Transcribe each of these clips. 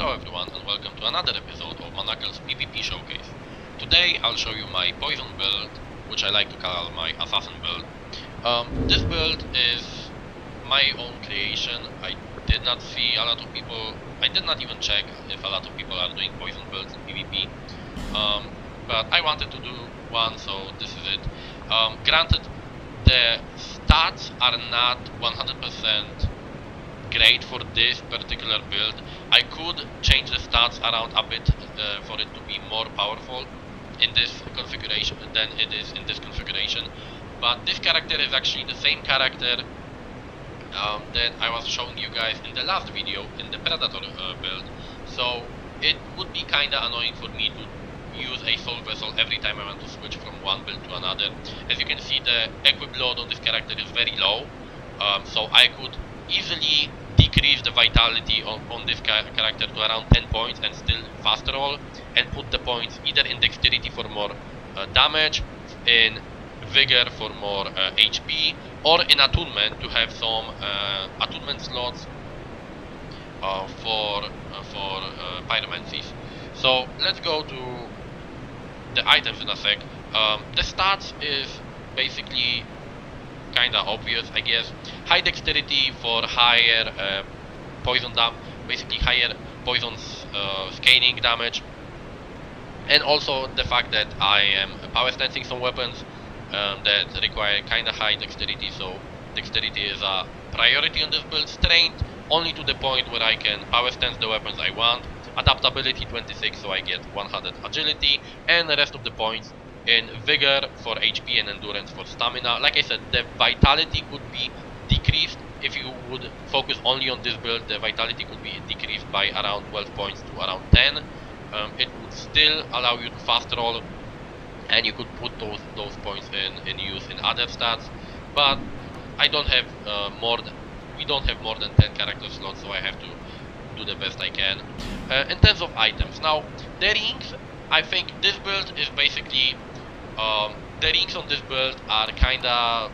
Hello everyone and welcome to another episode of Monacle's PvP Showcase. Today I'll show you my Poison build, which I like to call my Assassin build. This build is my own creation. I did not see a lot of people, I did not even check if a lot of people are doing Poison builds in PvP. But I wanted to do one, so this is it. Granted, the stats are not 100% great for this particular build. I could change the stats around a bit for it to be more powerful in this configuration than it is in this configuration, but this character is actually the same character that I was showing you guys in the last video in the Predator build, so it would be kinda annoying for me to use a soul vessel every time I want to switch from one build to another. As you can see, the equip load on this character is very low, so I could easily decrease the vitality on this character to around 10 points and still fast roll, and put the points either in dexterity for more damage, in vigor for more HP, or in attunement to have some attunement slots for pyromancies. So let's go to the items in a sec. The stats is basically kinda obvious, I guess. High dexterity for higher poison basically higher poison scaling damage, and also the fact that I am power stancing some weapons that require kinda high dexterity, so dexterity is a priority on this build. Strength only to the point where I can power stance the weapons I want. Adaptability 26, so I get 100 agility, and the rest of the points in vigor for HP and endurance for stamina. Like I said, the vitality could be decreased if you would focus only on this build. The vitality could be decreased by around 12 points to around 10. It would still allow you to fast roll, and you could put those points in use in other stats. But I don't have we don't have more than 10 character slots, so I have to do the best I can. In terms of items, now the rings, I think this build is basically the rings on this build are kinda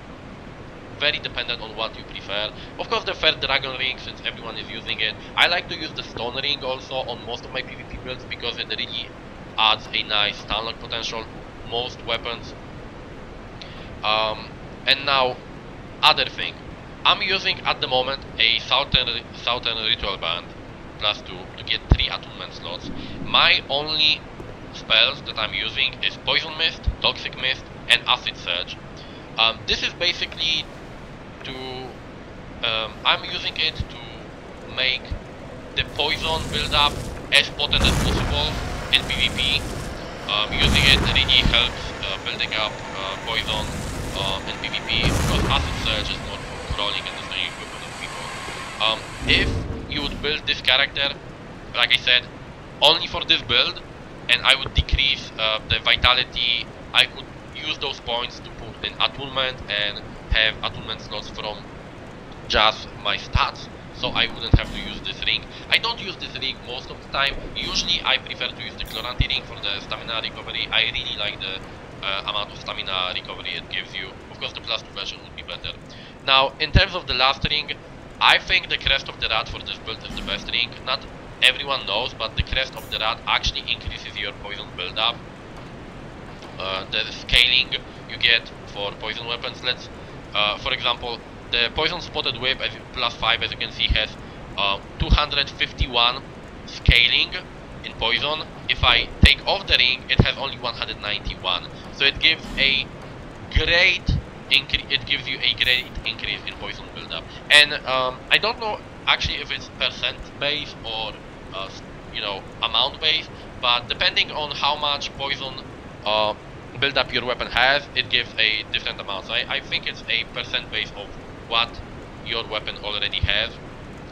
very dependent on what you prefer. Of course, the Fair Dragon ring, since everyone is using it. I like to use the Stone ring also on most of my PvP builds because it really adds a nice stunlock potential to most weapons. And now, other thing, I'm using at the moment a Southern Ritual Band +2 to get 3 attunement slots. My only spells that I'm using is Poison Mist, Toxic Mist, and Acid Surge. This is basically to I'm using it to make the poison build up as potent as possible in PvP. Using it really helps building up poison in PvP, because Acid Surge is not for crawling and destroying equipment of people. If you would build this character, like I said, only for this build, and I would decrease the vitality, I could use those points to put in attunement and have attunement slots from just my stats, so I wouldn't have to use this ring. I don't use this ring most of the time. Usually I prefer to use the Chloranti ring for the stamina recovery. I really like the amount of stamina recovery it gives you. Of course, the +2 version would be better. Now, in terms of the last ring, I think the Crest of the Rat for this build is the best ring. Not everyone knows, but the Crest of the Rat actually increases your poison build-up. The scaling you get for poison weapons. Let's, for example, the Poison Spotted Whip +5, as you can see, has 251 scaling in poison. If I take off the ring, it has only 191. So it gives a great increase in poison build-up. And I don't know actually if it's percent based or you know, amount based, but depending on how much poison build-up your weapon has, it gives a different amount. So I think it's a percent base of what your weapon already has.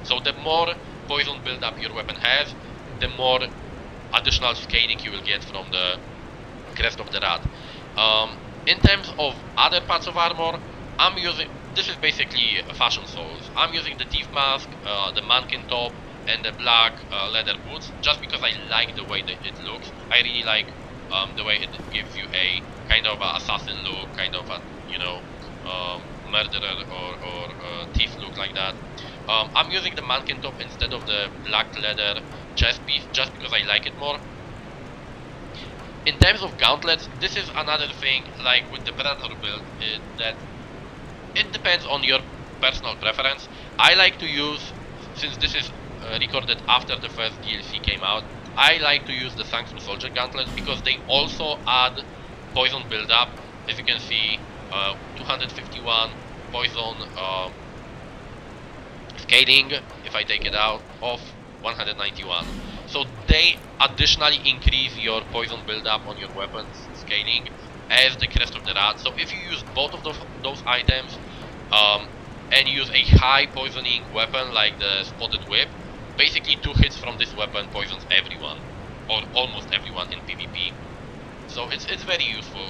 So the more poison build-up your weapon has, the more additional scaling you will get from the Crest of the Rat. In terms of other parts of armor, I'm using, this is basically Fashion Souls. I'm using the Thief Mask, the Mankin Top, and the black leather boots, just because I like the way that it looks. I really like the way it gives you a kind of a assassin look, kind of a, you know, murderer or thief look like that. I'm using the mannequin top instead of the black leather chest piece just because I like it more. In terms of gauntlets, this is another thing, like with the Predator build, that it depends on your personal preference. I like to use, since this is recorded after the first DLC came out, I like to use the Sanctum Soldier gauntlets because they also add poison build-up. As you can see, 251 poison scaling, if I take it out, of 191. So they additionally increase your poison build-up on your weapons scaling as the Crest of the Rat. So if you use both of those items and use a high poisoning weapon like the Spotted Whip, basically 2 hits from this weapon poisons everyone, or almost everyone in PvP. So it's very useful.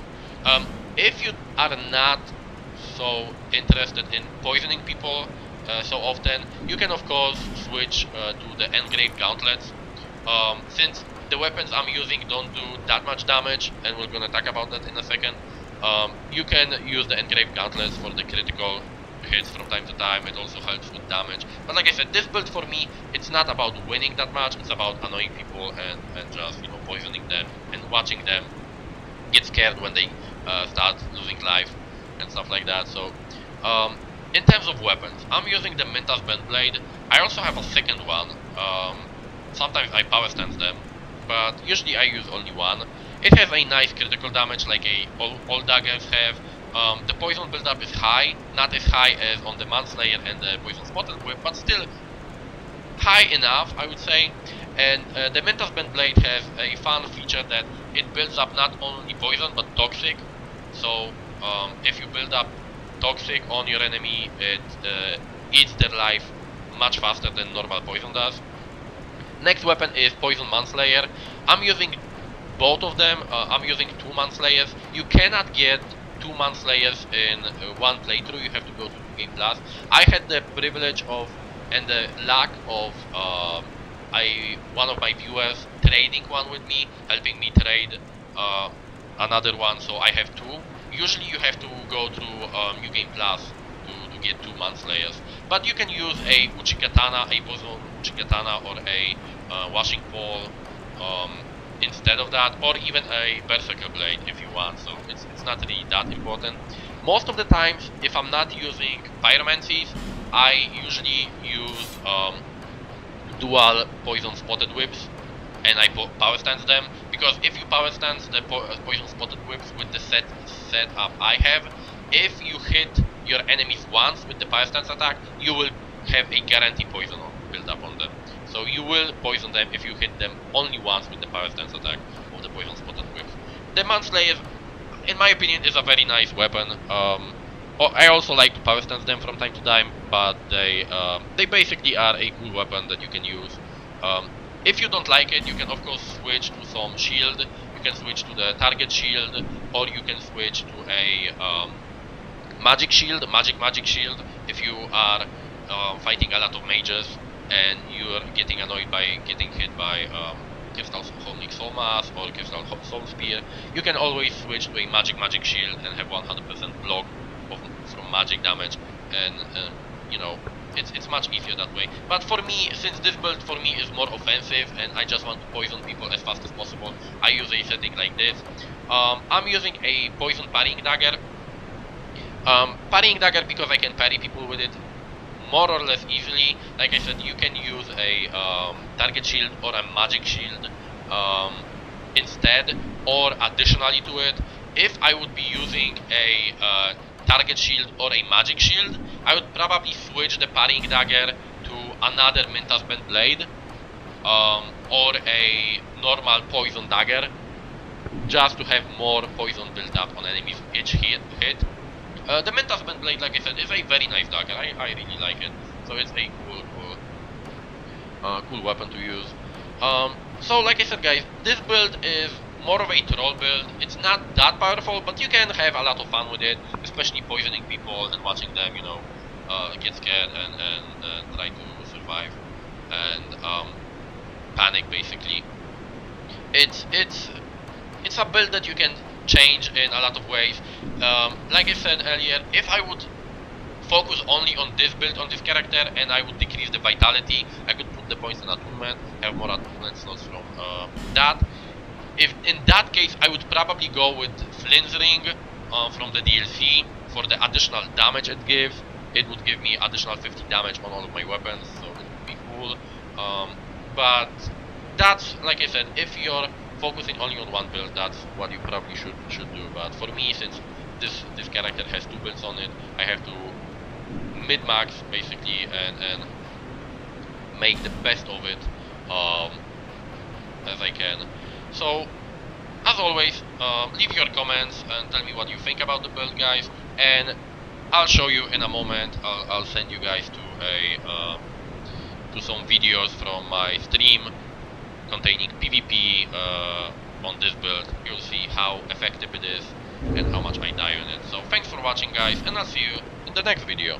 If you are not so interested in poisoning people so often, you can of course switch to the engraved gauntlets. Since the weapons I'm using don't do that much damage, and we're gonna talk about that in a second, you can use the engraved gauntlets for the critical hits from time to time. It also helps with damage. But like I said, this build for me, it's not about winning that much, it's about annoying people and just, you know, poisoning them and watching them get scared when they start losing life and stuff like that. So in terms of weapons, I'm using the Mintas Bent Blade. I also have a second one. Sometimes I power stance them, but usually I use only one. It has a nice critical damage like all daggers have. The poison build-up is high, not as high as on the Manslayer and the Poison Spotted Whip, but still high enough, I would say. And the Mintas Bent Blade has a fun feature that it builds up not only poison but toxic. So if you build up toxic on your enemy, it eats their life much faster than normal poison does. Next weapon is Poison Manslayer. I'm using both of them. I'm using 2 Manslayers. You cannot get 2 Manslayers in one playthrough. You have to go to Game Plus. I had the privilege of and the luck of one of my viewers trading one with me, helping me trade another one. So I have 2. Usually you have to go through New Game Plus to get 2 Manslayers. But you can use a Uchikatana, a Poison Uchikatana, or a Washing Pole instead of that, or even a Berserker Blade if you want. So it's not really that important. Most of the times, if I'm not using Pyromancies, I usually use dual Poison Spotted Whips, and I power stance them, because if you power stance the Poison Spotted Whips with the setup I have, if you hit your enemies once with the power stance attack, you will have a guaranteed poison build up on them. So you will poison them if you hit them only once with the power stance attack of the Poison Spotted Whips. The Manslayer, in my opinion, is a very nice weapon. I also like to power stance them from time to time, but they basically are a cool weapon that you can use. If you don't like it, you can of course switch to some shield. You can switch to the target shield, or you can switch to a magic shield, magic shield. If you are fighting a lot of mages and you're getting annoyed by getting hit by Crystal Homing Soul Mass or Crystal Soul Spear, you can always switch to a magic shield and have 100% block from magic damage, and you know, it's much easier that way. But for me, since this build for me is more offensive and I just want to poison people as fast as possible, I use a setting like this. I'm using a Poison Parrying Dagger. Parrying Dagger because I can parry people with it more or less easily. Like I said, you can use a target shield or a magic shield instead, or additionally to it. If I would be using a target shield or a magic shield, I would probably switch the Parrying Dagger to another Mintas Bent Blade or a normal Poison Dagger, just to have more poison built up on enemies each hit. The Mintas Bent Blade, like I said, is a very nice dagger. I really like it. So it's a cool weapon to use. So like I said, guys, this build is more of a troll build. It's not that powerful, but you can have a lot of fun with it, especially poisoning people and watching them, you know, get scared and try to survive and panic, basically. It's a build that you can change in a lot of ways. Like I said earlier, if I would focus only on this build on this character, and I would decrease the vitality. I could put the points in attunement, have more attunement slots from that. If in that case, I would probably go with Flynn's ring from the DLC for the additional damage it gives. It would give me additional 50 damage on all of my weapons, so it would be cool. But that's, like I said, if you're focusing only on one build, that's what you probably should do. But for me, since this character has 2 builds on it, I have to mid-max basically and make the best of it as I can. So as always, leave your comments and tell me what you think about the build, guys, and I'll show you in a moment. I'll send you guys to some videos from my stream containing PvP on this build. You'll see how effective it is and how much I die on it. So thanks for watching, guys, and I'll see you in the next video.